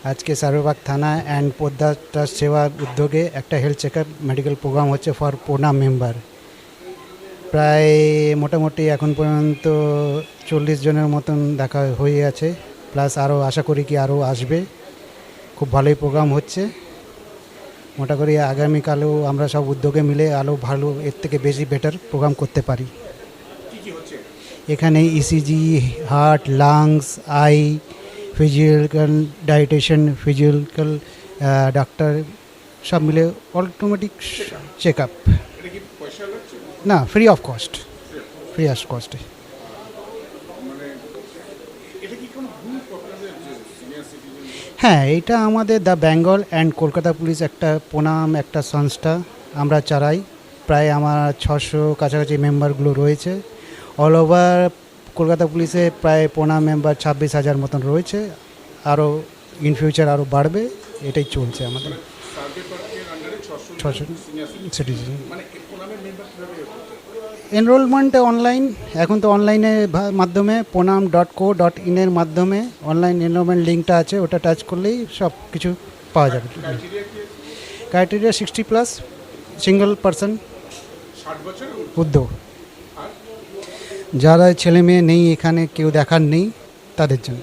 আজকে সারোবাগ থানা and Podda trust সেবার উদ্যোগে একটা হেলথ চেকআপ মেডিকেল প্রোগ্রাম হচ্ছে ফর পোনা মেম্বার। প্রায় মোটামুটি এখন পর্যন্ত 40 জনের মতন দেখা হয়ে আছে, প্লাস আরও আশা করি কি আরও আসবে। খুব ভালোই প্রোগ্রাম হচ্ছে। মোটা করি আগামীকালেও আমরা সব উদ্যোগে মিলে আরও ভালো, এর থেকে বেশি বেটার প্রোগ্রাম করতে পারি। এখানে ECG, heart, lungs, eye, physical, dietitian, physical ডাক্তার সব মিলে অটোমেটিক চেক আপ। না, free of cost, free of কস্টে। হ্যাঁ, এটা আমাদের the Bengal and Kolkata police একটা প্রণাম একটা সংস্থা আমরা চালাই। প্রায় আমার 600 কাছাকাছি মেম্বারগুলো রয়েছে। অল ওভার কলকাতা পুলিশে প্রায় প্রণাম মেম্বার 26,000 মতন রয়েছে। আরও ইন ফিউচার আরও বাড়বে, এটাই চলছে আমাদের। 600 সিটিজেন। এনরোলমেন্ট অনলাইন, এখন তো অনলাইনের মাধ্যমে ponam.co.in এর মাধ্যমে অনলাইন এনরোলমেন্ট লিঙ্কটা আছে, ওটা টাচ করলেই সব কিছু পাওয়া যাবে। ক্রাইটেরিয়া 60+, সিঙ্গল পারসন, উদ্যোগ। যারা ছেলে মেয়ে নেই, এখানে কেউ দেখার নেই, তাদের জন্য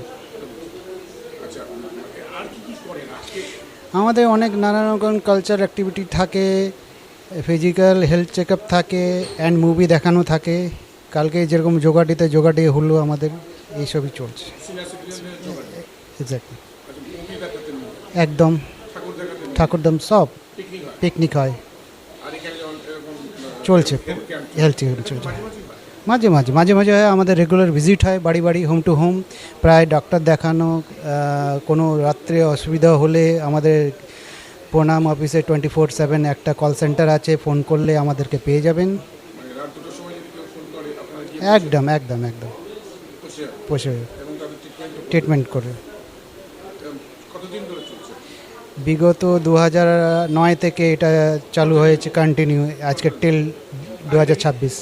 আমাদের অনেক নানা রকম কালচার অ্যাক্টিভিটি থাকে, ফিজিক্যাল হেলথ চেক আপ থাকে, অ্যান্ড মুভি দেখানো থাকে। কালকে যেরকম যোগা ডে হলো আমাদের, এইসবই চলছে। এক্স্যাক্টলি, একদম ঠাকুরদাম সব পিকনিক হয়, চলছে। হেলথ চেক আপ চলছে, মাঝে মাঝে মাঝে মাঝে হয়। আমাদের রেগুলার ভিজিট হয় বাড়ি বাড়ি, হোম টু হোম। প্রায় ডাক্তার দেখানো, কোনো রাত্রে অসুবিধা হলে আমাদের প্রণাম অফিসে 24/7 একটা কল সেন্টার আছে, ফোন করলে আমাদেরকে পেয়ে যাবেন। একদম একদম একদম বসে ট্রিটমেন্ট করে। বিগত 2009 থেকে এটা চালু হয়েছে, কন্টিনিউ আজকে টিল 2026।